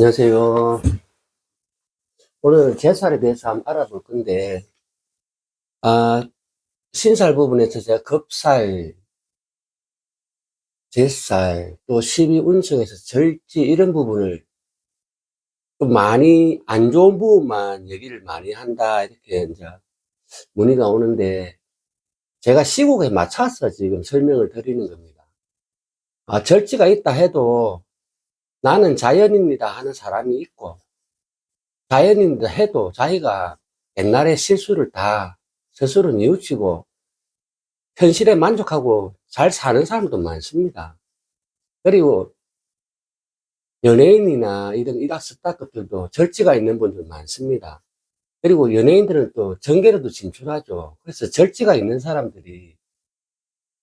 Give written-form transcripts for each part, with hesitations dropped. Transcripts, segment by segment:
안녕하세요. 오늘 제살에 대해서 한번 알아볼 건데, 아, 신살 부분에서 제가 급살, 제살, 또 12운청에서 절지 이런 부분을 좀 많이 안 좋은 부분만 얘기를 많이 한다 이렇게 이제 문의가 오는데, 제가 시국에 맞춰서 지금 설명을 드리는 겁니다. 절지가 있다 해도 나는 자연인이다 하는 사람이 있고, 자연인이다 해도 자기가 옛날에 실수를 다 스스로 뉘우치고 현실에 만족하고 잘 사는 사람도 많습니다. 그리고 연예인이나 이런 일확스타급들도 절제가 있는 분들 많습니다. 그리고 연예인들은 또 정계로도 진출하죠. 그래서 절제가 있는 사람들이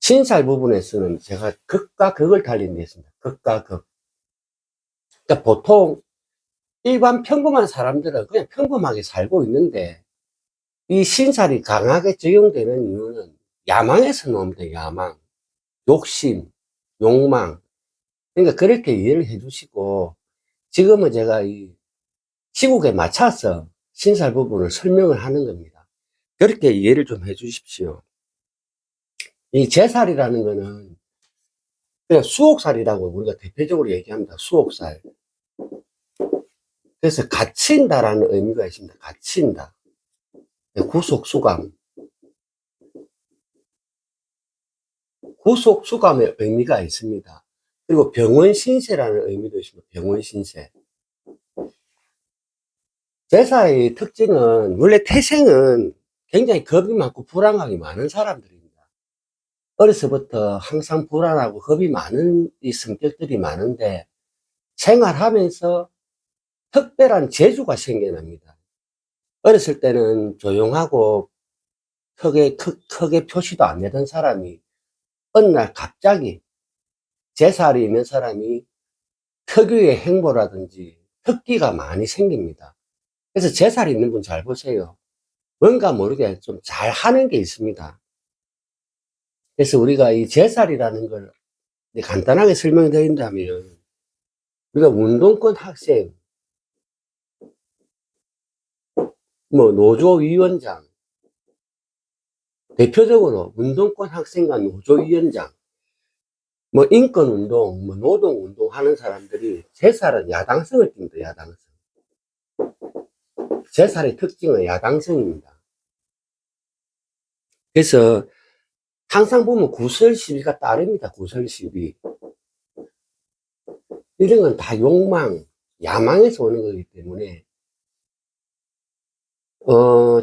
신살 부분에서는 제가 극과 극을 달린 데 있습니다. 극과 극. 그러니까 보통 일반 평범한 사람들은 그냥 평범하게 살고 있는데 이 신살이 강하게 적용되는 이유는 야망에서 나옵니다. 야망, 욕심, 욕망. 그러니까 그렇게 이해를 해 주시고, 지금은 제가 이 시국에 맞춰서 신살 부분을 설명을 하는 겁니다. 그렇게 이해를 좀 해 주십시오. 이 제살이라는 거는 그냥 수옥살이라고 우리가 대표적으로 얘기합니다. 수옥살. 그래서 갇힌다라는 의미가 있습니다. 갇힌다. 구속수감. 구속수감의 의미가 있습니다. 그리고 병원신세라는 의미도 있습니다. 병원신세. 제사의 특징은 원래 태생은 굉장히 겁이 많고 불안감이 많은 사람들입니다. 어려서부터 항상 불안하고 겁이 많은 이 성격들이 많은데 생활하면서 특별한 재주가 생겨납니다. 어렸을 때는 조용하고 크게 표시도 안 내던 사람이 어느 날 갑자기 제살이 있는 사람이 특유의 행보라든지 특기가 많이 생깁니다. 그래서 제살이 있는 분 잘 보세요. 뭔가 모르게 좀 잘하는 게 있습니다. 그래서 우리가 이 제살이라는 걸 간단하게 설명드린다면 우리가 운동권 학생, 뭐 노조위원장, 대표적으로 운동권 학생과 노조위원장, 뭐 인권운동, 뭐 노동운동 하는 사람들이 제살은 야당성을 띱니다. 야당성. 제살의 특징은 야당성입니다. 그래서 항상 보면 구설시비가 따릅니다. 구설시비. 이런 건 다 욕망, 야망에서 오는 거기 때문에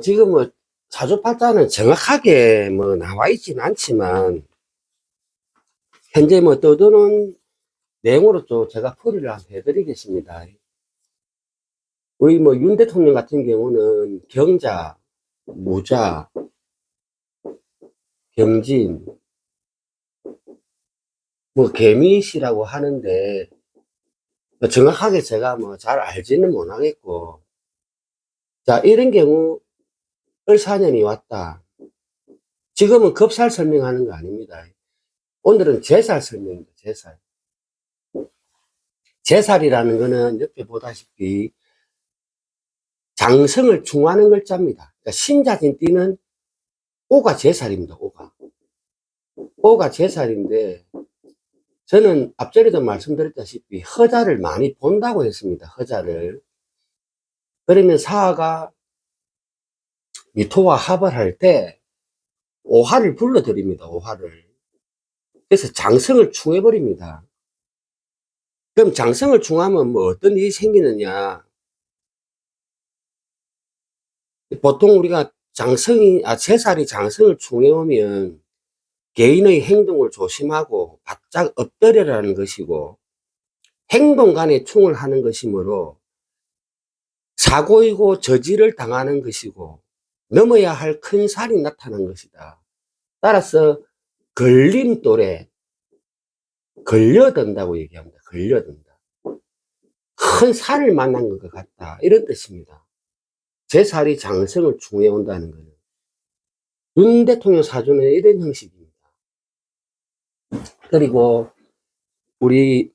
지금 뭐 사주팔자는 정확하게 뭐 나와 있지는 않지만 현재 뭐 떠도는 내용으로 또 제가 풀이를 한번 해드리겠습니다. 우리 뭐 윤 대통령 같은 경우는 경자, 무자, 경진, 뭐 개미시라고 하는데 뭐 정확하게 제가 뭐 잘 알지는 못하겠고, 자 이런 경우 을사년이 왔다. 지금은 급살 설명하는 거 아닙니다. 오늘은 제살 설명입니다. 제살. 제살이라는 거는 옆에 보다시피 장성을 중하는 글자입니다. 그러니까 신자진 띠는 오가 제살입니다. 오가 제살인데 저는 앞전에도 말씀드렸다시피 허자를 많이 본다고 했습니다. 허자를. 그러면 사화가 미토와 합을 할 때 오화를 불러드립니다. 오화를. 그래서 장성을 충해버립니다. 그럼 장성을 충하면 뭐 어떤 일이 생기느냐. 보통 우리가 제살이 장성을 충해오면 개인의 행동을 조심하고 바짝 엎드려라는 것이고 행동 간에 충을 하는 것이므로 사고이고 저지를 당하는 것이고 넘어야 할 큰 산이 나타난 것이다. 따라서 걸림돌에 걸려든다고 얘기합니다. 걸려든다. 큰 산을 만난 것 같다. 이런 뜻입니다. 제 살이 장성을 충해 온다는 것은 윤 대통령 사주는 이런 형식입니다. 그리고 우리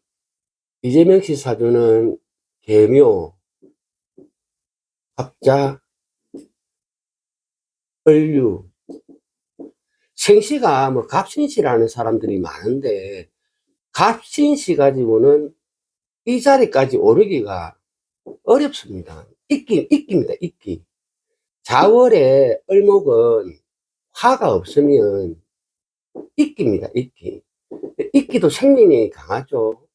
이재명 씨 사주는 계묘, 갑자, 을류. 생시가 뭐 갑신시라는 사람들이 많은데, 갑신시 가지고는 이 자리까지 오르기가 어렵습니다. 있기입니다, 있기. 자월에 을목은 화가 없으면 있기입니다, 있기. 있기도 생명력이 강하죠.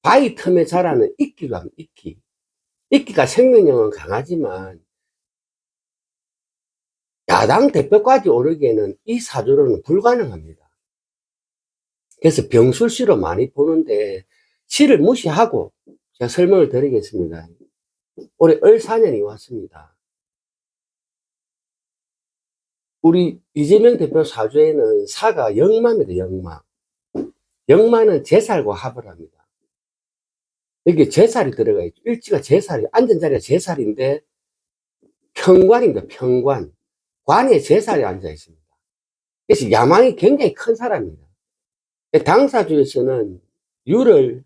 바위 틈에 자라는 있기도 합니다, 있기. 있기가 생명력은 강하지만, 야당 대표까지 오르기에는 이 사주로는 불가능합니다. 그래서 병술시로 많이 보는데, 시를 무시하고 제가 설명을 드리겠습니다. 올해 을사년이 왔습니다. 우리 이재명 대표 사주에는 사가 역마입니다, 역마. 역마는 제살과 합을 합니다. 여기 제살이 들어가 있죠. 일지가 제살이, 앉은 자리가 제살인데, 평관입니다, 평관. 관에 제살이 앉아 있습니다. 그래서 야망이 굉장히 큰 사람입니다. 당사주에서는 유를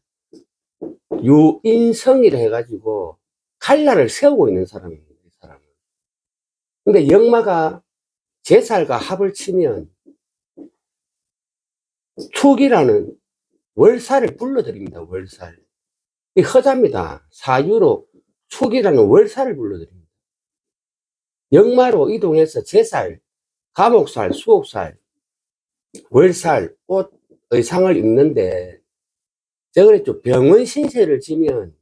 유인성이라 해가지고 칼날을 세우고 있는 사람입니다, 이 사람은. 근데 역마가 제살과 합을 치면 축이라는 월살을 불러드립니다, 월살. 이 허자입니다. 사유로 축이라는 월살을 불러드립니다. 역마로 이동해서 제살, 감옥살, 수옥살, 월살, 옷, 의상을 입는데, 제가 그랬죠. 병원 신세를 지면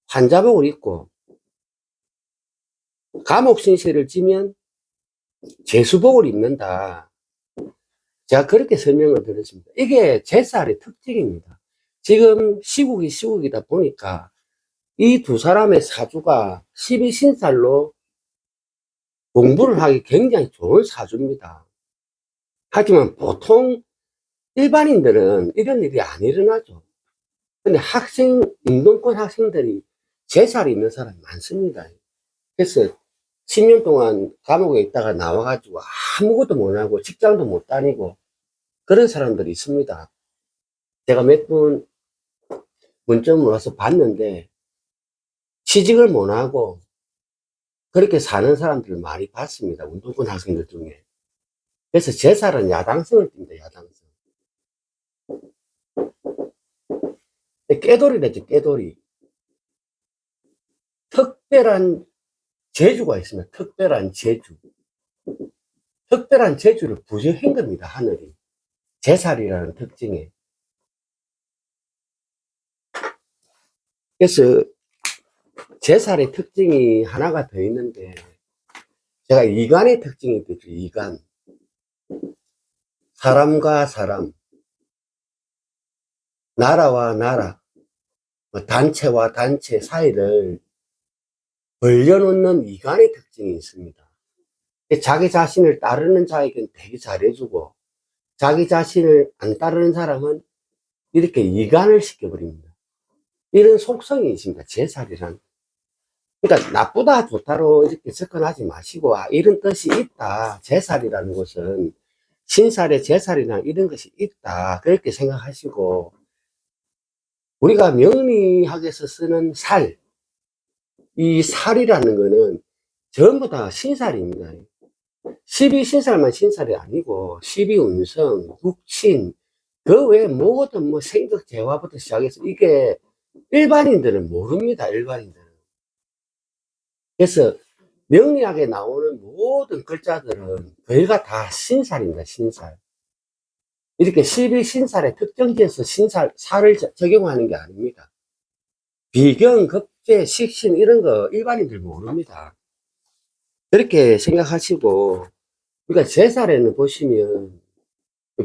환자복을 입고, 감옥 신세를 지면 제수복을 입는다. 제가 그렇게 설명을 드렸습니다. 이게 제살의 특징입니다. 지금 시국이다 보니까 이 두 사람의 사주가 12신살로 공부를 하기 굉장히 좋은 사주입니다. 하지만 보통 일반인들은 이런 일이 안 일어나죠. 근데 운동권 학생들이 제살이 있는 사람이 많습니다. 그래서 10년 동안 감옥에 있다가 나와가지고 아무것도 못하고 직장도 못 다니고 그런 사람들이 있습니다. 제가 몇 분 문점을 와서 봤는데 취직을 못하고 그렇게 사는 사람들을 많이 봤습니다. 운동권 학생들 중에. 그래서 제살은 야당성을 띈다, 야당성. 깨돌이랬죠, 깨돌이. 특별한 재주가 있습니다. 특별한 재주. 특별한 재주를 부여한 겁니다, 하늘이. 제살이라는 특징에. 그래서 제살의 특징이 하나가 더 있는데, 제가 이간의 특징이 있죠, 이간. 사람과 사람, 나라와 나라, 단체와 단체 사이를 벌려놓는 이간의 특징이 있습니다. 자기 자신을 따르는 자에게는 되게 잘해주고, 자기 자신을 안 따르는 사람은 이렇게 이간을 시켜버립니다. 이런 속성이 있습니다, 제살이란. 그러니까 나쁘다 좋다로 이렇게 접근하지 마시고, 이런 뜻이 있다. 제살이라는 것은 신살에 제살이나 이런 것이 있다. 그렇게 생각하시고, 우리가 명리학에서 쓰는 살, 이 살이라는 거는 전부 다 신살입니다. 12신살만 신살이 아니고 12운성, 육신, 그 외에 모든 뭐 생적 재화부터 시작해서 이게 일반인들은 모릅니다. 일반인들은. 그래서 명리학에 나오는 모든 글자들은 거의가 다 신살입니다. 신살. 이렇게 12신살의 특정지에서 살을 적용하는 게 아닙니다. 비경, 급제, 식신 이런 거 일반인들 모릅니다. 그렇게 생각하시고, 그러니까 제살에는 보시면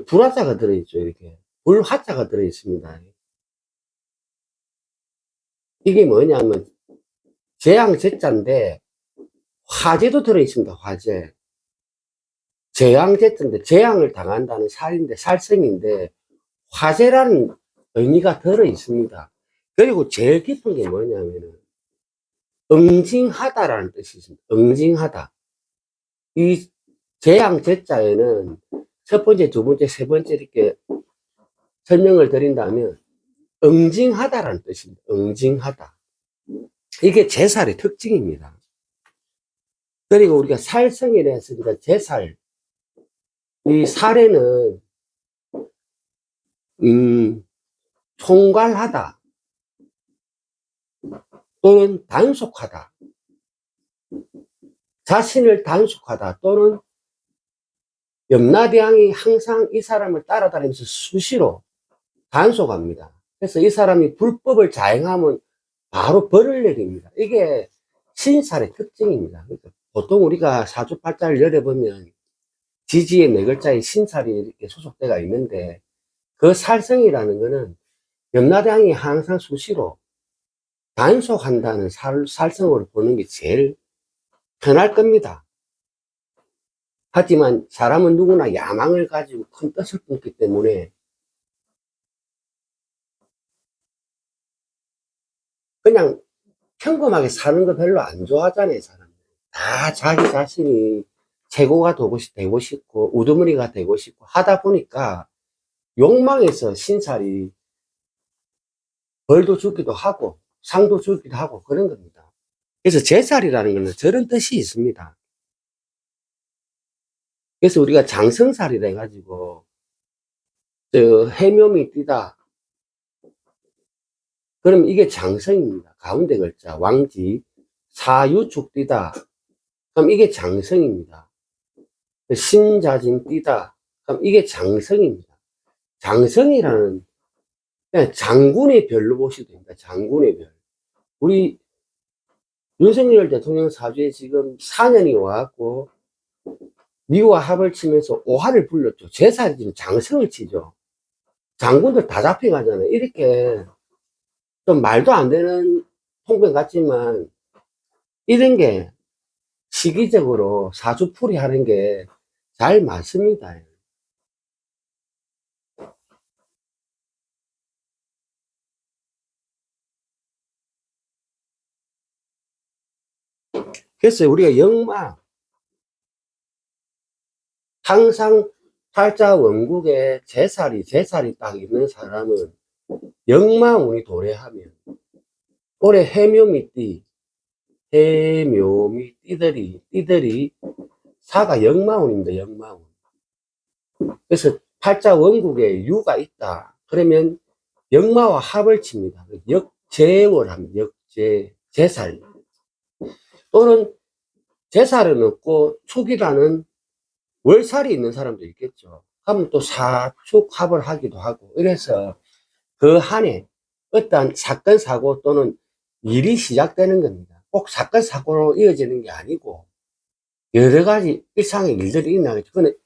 불화자가 들어있죠. 이렇게 불화자가 들어있습니다. 이게 뭐냐면 재앙 제자인데 화재도 들어있습니다. 화재. 재앙 제자인데 재앙을 당한다는 살인데 살성인데 화재라는 의미가 들어있습니다. 그리고 제일 깊은 게 뭐냐면은 응징하다라는 뜻이 있습니다. 응징하다. 이 재앙 제자에는 첫 번째, 두 번째, 세 번째 이렇게 설명을 드린다면 응징하다라는 뜻입니다. 응징하다. 이게 제살의 특징입니다. 그리고 우리가 살성이라 했으니까 제살, 이 살에는 총괄하다 또는 단속하다, 자신을 단속하다 또는 염라대왕이 항상 이 사람을 따라다니면서 수시로 단속합니다. 그래서 이 사람이 불법을 자행하면 바로 벌을 내립니다. 이게 신살의 특징입니다. 그러니까 보통 우리가 사주팔자를 열어보면 지지의 네 글자에 신살이 이렇게 소속되어 있는데, 그 살성이라는 거는 염라대왕이 항상 수시로 단속한다는 살성으로 보는 게 제일 편할 겁니다. 하지만 사람은 누구나 야망을 가지고 큰 뜻을 품기 때문에 그냥 평범하게 사는 거 별로 안 좋아하잖아요, 사람들. 다 자기 자신이 최고가 되고 싶고, 우두머리가 되고 싶고 하다 보니까 욕망에서 신살이 벌도 주기도 하고, 상도 주기도 하고 그런 겁니다. 그래서 제살이라는 것은 저런 뜻이 있습니다. 그래서 우리가 장성살이라 해가지고, 해묘미 띠다. 그럼 이게 장성입니다. 가운데 글자, 왕지, 사유축 띠다. 그럼 이게 장성입니다. 신자진 띠다. 그럼 이게 장성입니다. 장성이라는, 그냥 장군의 별로 보셔도 됩니다. 장군의 별. 우리 윤석열 대통령 사주에 지금 4년이 와갖고 미와 합을 치면서 오화를 불렀죠. 제살이 지금 장성을 치죠. 장군들 다 잡혀가잖아요. 이렇게 좀 말도 안 되는 통변 같지만 이런 게 시기적으로 사주풀이 하는 게 잘 맞습니다. 그래서 우리가 역마 항상 팔자 원국에 제살이 딱 있는 사람은 역마운이 도래하면 올해 해묘미띠, 해묘미 띠들이 사가 역마운입니다. 역마운. 그래서 팔자 원국에 유가 있다. 그러면 역마와 합을 칩니다. 역제월 합니다. 제살. 또는 제살은 없고 축이라는 월살이 있는 사람도 있겠죠. 하면 또 사축 합을 하기도 하고, 이래서 그 한 해 어떠한 사건, 사고 또는 일이 시작되는 겁니다. 꼭 사건, 사고로 이어지는 게 아니고, 여러 가지 일상의 일들이 일어나겠죠. 그는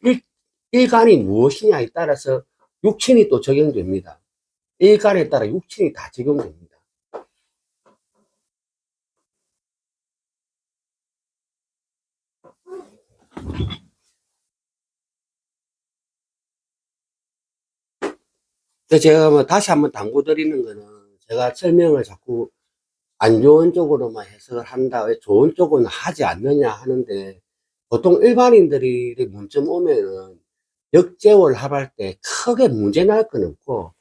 일간이 무엇이냐에 따라서 육친이 또 적용됩니다. 일간에 따라 육친이 다 적용됩니다. 그래서 제가 뭐 다시 한번 당부드리는 거는, 제가 설명을 자꾸 안 좋은 쪽으로만 해석을 한다, 왜 좋은 쪽은 하지 않느냐 하는데, 보통 일반인들이 문점 오면은 역제월 합할 때 크게 문제 날 건 없고,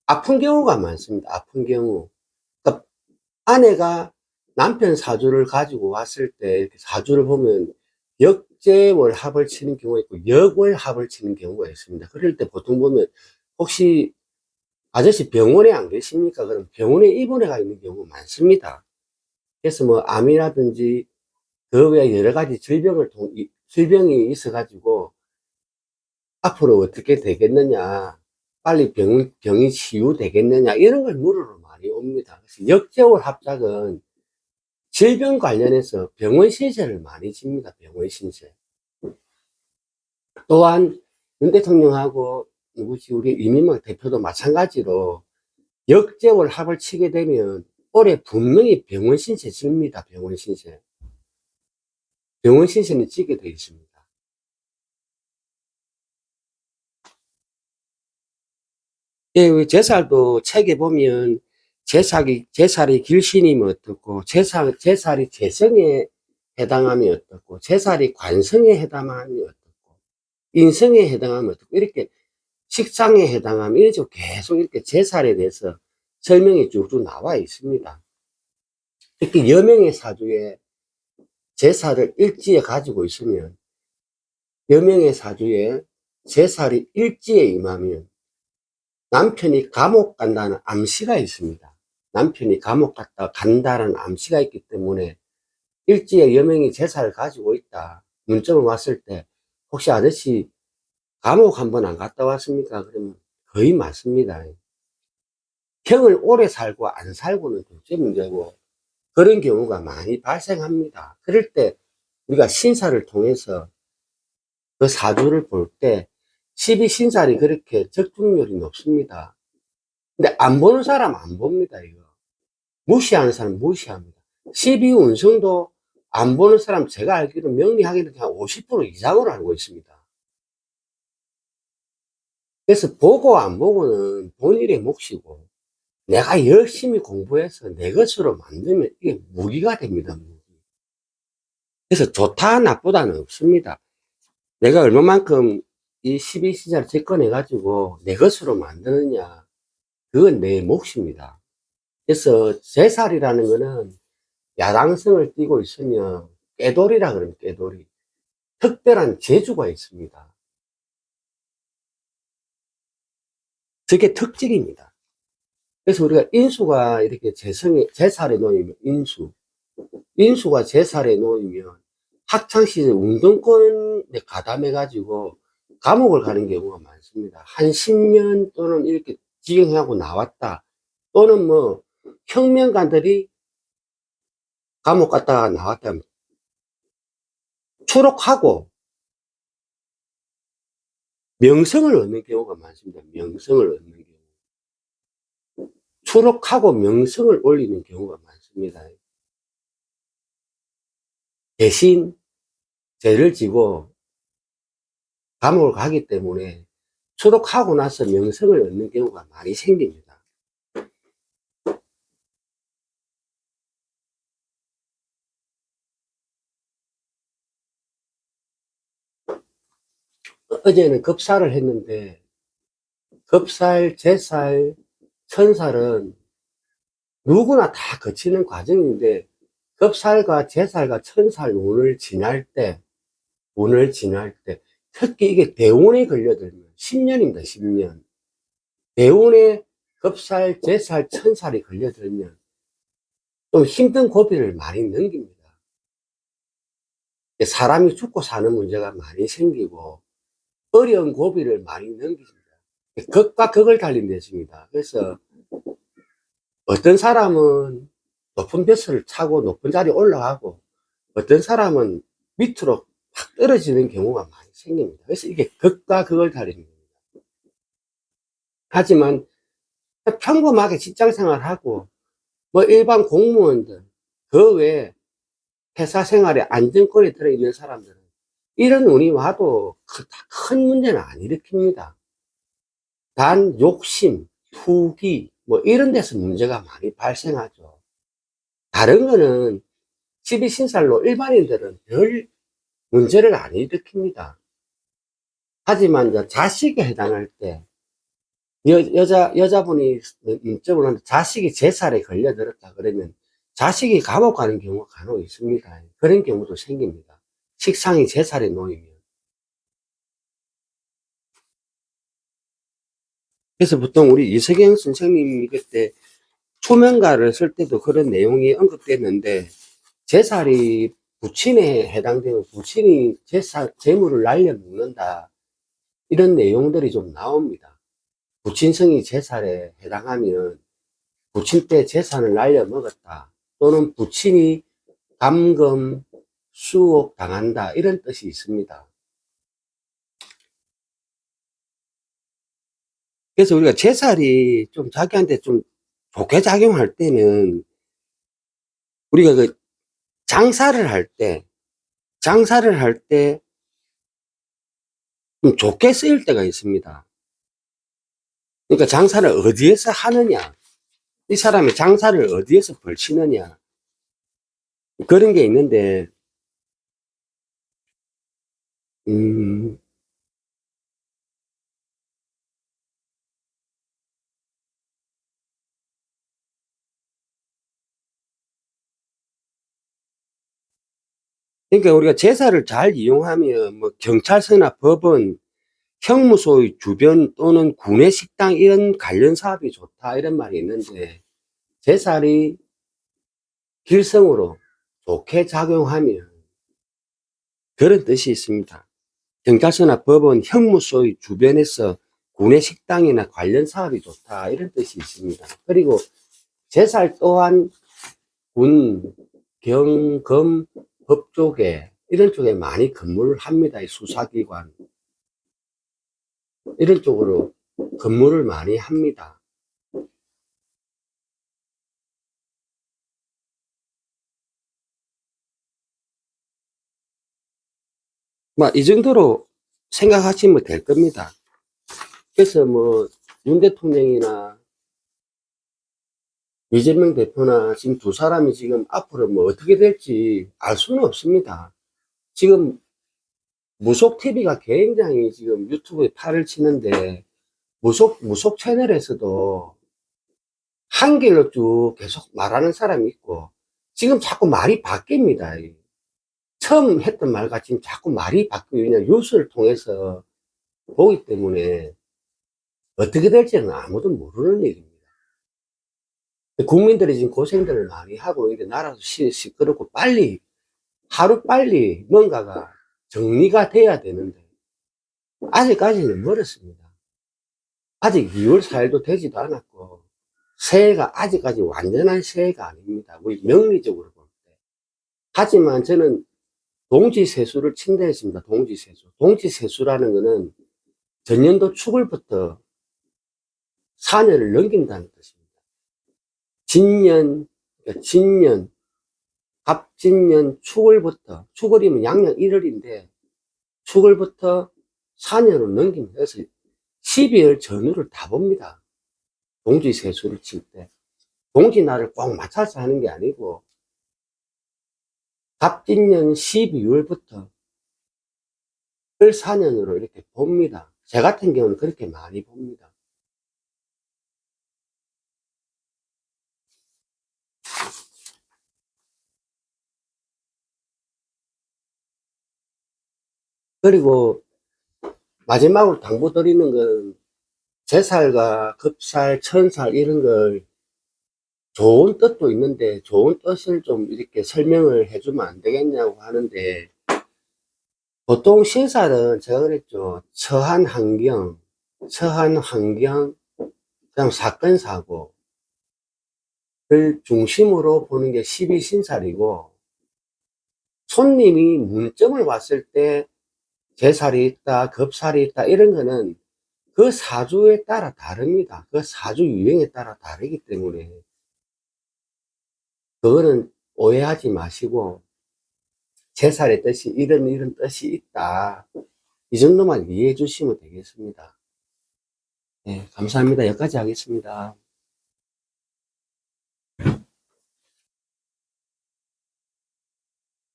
아픈 경우가 많습니다. 아픈 경우. 그러니까 아내가 남편 사주를 가지고 왔을 때 이렇게 사주를 보면 역제월 합을 치는 경우가 있고 역월 합을 치는 경우가 있습니다. 그럴 때 보통 보면, 혹시 아저씨 병원에 안 계십니까? 그럼 병원에 입원해 가 있는 경우가 많습니다. 그래서 뭐 암이라든지 그 외에 여러 가지 질병이 있어가지고 앞으로 어떻게 되겠느냐, 빨리 병이 치유되겠느냐, 이런 걸 물으러 많이 옵니다. 그래서 역제월 합작은 질병 관련해서 병원 신세를 많이 집니다. 병원 신세. 또한 윤 대통령하고 누구지, 우리 이민박 대표도 마찬가지로 역제월 합을 치게 되면 올해 분명히 병원 신세 집니다. 병원 신세. 병원 신세는 지게 되어 있습니다. 예, 제살도 책에 보면 제살이 길신이면 어떻고, 제살이 재성에 해당하면 어떻고, 제살이 관성에 해당하면 어떻고, 인성에 해당하면 어떻고, 이렇게 식상에 해당하면 이런 식으로 계속 이렇게 제살에 대해서 설명이 쭉쭉 나와 있습니다. 특히 여명의 사주에 제사를 일지에 가지고 있으면, 여명의 사주에 제살이 일지에 임하면 남편이 감옥 간다는 암시가 있습니다. 남편이 감옥 갔다 간다는 암시가 있기 때문에 일지에 여명이 제사를 가지고 있다. 문점을 왔을 때 혹시 아저씨 감옥 한번 안 갔다 왔습니까? 그러면 거의 맞습니다. 형을 오래 살고 안 살고는 둘째 문제고 그런 경우가 많이 발생합니다. 그럴 때 우리가 신사를 통해서 그 사주를 볼 때 12신살이 그렇게 적중률이 높습니다. 근데 안 보는 사람 안 봅니다, 이거. 무시하는 사람 무시합니다. 12운성도 안 보는 사람 제가 알기로 명리하기는 그냥 50% 이상으로 알고 있습니다. 그래서 보고 안 보고는 본인의 몫이고 내가 열심히 공부해서 내 것으로 만들면 이게 무기가 됩니다. 무기. 그래서 좋다 나쁘다는 없습니다. 내가 얼마만큼 이 12시자를 접근해가지고 내 것으로 만드느냐 그건 내 몫입니다. 그래서 제살이라는 거는 야당성을 띠고 있으면 꾀돌이라 그러면 꾀돌이. 특별한 재주가 있습니다. 저게 특징입니다. 그래서 우리가 인수가 이렇게 제살에 놓이면 인수가 제살에 놓이면 학창시절 운동권에 가담해가지고 감옥을 가는 경우가 많습니다. 한 10년 또는 이렇게 지경하고 나왔다. 또는 뭐 혁명가들이 감옥 갔다가 나왔다. 추록하고 명성을 얻는 경우가 많습니다. 명성을 얻는 경우. 추록하고 명성을 올리는 경우가 많습니다. 대신 죄를 지고 감옥을 가기 때문에 추록하고 나서 명성을 얻는 경우가 많이 생깁니다. 어제는 급살을 했는데 급살, 제살, 천살은 누구나 다 거치는 과정인데 급살과 제살과 천살 운을 지날 때 특히 이게 대운에 걸려들면 10년입니다. 10년. 대운에 급살, 제살, 천살이 걸려들면 좀 힘든 고비를 많이 넘깁니다. 사람이 죽고 사는 문제가 많이 생기고 어려운 고비를 많이 넘깁니다. 극과 극을 달린 데습니다. 그래서 어떤 사람은 높은 벼슬을 차고 높은 자리에 올라가고 어떤 사람은 밑으로 확 떨어지는 경우가 많이 생깁니다. 그래서 이게 극과 극을 달린 겁니다. 하지만 평범하게 직장생활하고 뭐 일반 공무원들 그 외에 회사 생활에 안정권에 들어있는 사람들은 이런 운이 와도 큰 문제는 안 일으킵니다. 단 욕심, 투기 뭐 이런 데서 문제가 많이 발생하죠. 다른 거는 12신살로 일반인들은 별 문제를 안 일으킵니다. 하지만 자식에 해당할 때 여자분이 인적으로 하는데 자식이 제살에 걸려들었다 그러면 자식이 감옥 가는 경우가 간혹 있습니다. 그런 경우도 생깁니다. 식상이 제살에 놓이면. 그래서 보통 우리 이석영 선생님이 그때 초명가를 쓸 때도 그런 내용이 언급됐는데 제살이 부친에 해당되는 부친이 재물을 날려먹는다. 이런 내용들이 좀 나옵니다. 부친성이 제살에 해당하면 부친 때 재산을 날려먹었다. 또는 부친이 감금, 수옥 당한다. 이런 뜻이 있습니다. 그래서 우리가 제살이 좀 자기한테 좀 좋게 작용할 때는 우리가 그 장사를 할 때 좀 좋게 쓰일 때가 있습니다. 그러니까 장사를 어디에서 하느냐, 이 사람이 장사를 어디에서 벌치느냐, 그런 게 있는데, 음, 그러니까 우리가 제사를 잘 이용하면 뭐 경찰서나 법원, 형무소의 주변 또는 구내 식당 이런 관련 사업이 좋다 이런 말이 있는데 제살이 길성으로 좋게 작용하면 그런 뜻이 있습니다. 경찰서나 법원, 형무소의 주변에서 구내 식당이나 관련 사업이 좋다 이런 뜻이 있습니다. 그리고 제살 또한 군, 경, 검, 법 쪽에 이런 쪽에 많이 근무를 합니다. 이 수사기관 이런 쪽으로 근무를 많이 합니다. 뭐 이 정도로 생각하시면 될 겁니다. 그래서 뭐 윤 대통령이나 이재명 대표나 지금 두 사람이 지금 앞으로 뭐 어떻게 될지 알 수는 없습니다. 지금 무속 TV가 굉장히 지금 유튜브에 팔을 치는데 무속 채널에서도 한 길로 쭉 계속 말하는 사람이 있고 지금 자꾸 말이 바뀝니다. 처음 했던 말과 지금 자꾸 말이 바뀌고 그냥 뉴스를 통해서 보기 때문에 어떻게 될지는 아무도 모르는 일입니다. 국민들이 지금 고생들을 많이 하고 이게 나라도 시끄럽고 빨리 하루 빨리 뭔가가 정리가 돼야 되는데 아직까지는 멀었습니다. 아직 2월 4일도 되지도 않았고 새해가 아직까지 완전한 새해가 아닙니다. 우리 명리적으로 볼 때. 하지만 저는 동지세수를 침대했습니다. 동지세수. 동지세수라는 것은 전년도 축을부터 4년을 넘긴다는 뜻입니다. 진년, 그러니까 진년, 갑진년 축을부터, 축을이면 양력 1월인데 축을부터 4년으로 넘깁니다. 그래서 12월 전후를 다 봅니다. 동지세수를 칠 때. 동지날을 꼭 맞춰서 하는 게 아니고 갑진년 12월부터 을 4년으로 이렇게 봅니다. 제 같은 경우는 그렇게 많이 봅니다. 그리고 마지막으로 당부드리는 건 제살과 급살, 천살 이런 걸 좋은 뜻도 있는데 좋은 뜻을 좀 이렇게 설명을 해주면 안 되겠냐고 하는데 보통 신살은 제가 그랬죠. 처한 환경, 그다음 사건, 사고를 중심으로 보는 게 12신살이고 손님이 문점을 왔을 때 제살이 있다, 급살이 있다 이런 거는 그 사주에 따라 다릅니다. 그 사주 유형에 따라 다르기 때문에 그거는 오해하지 마시고 제살의 뜻이 이런 뜻이 있다. 이 정도만 이해해 주시면 되겠습니다. 네, 감사합니다. 여기까지 하겠습니다.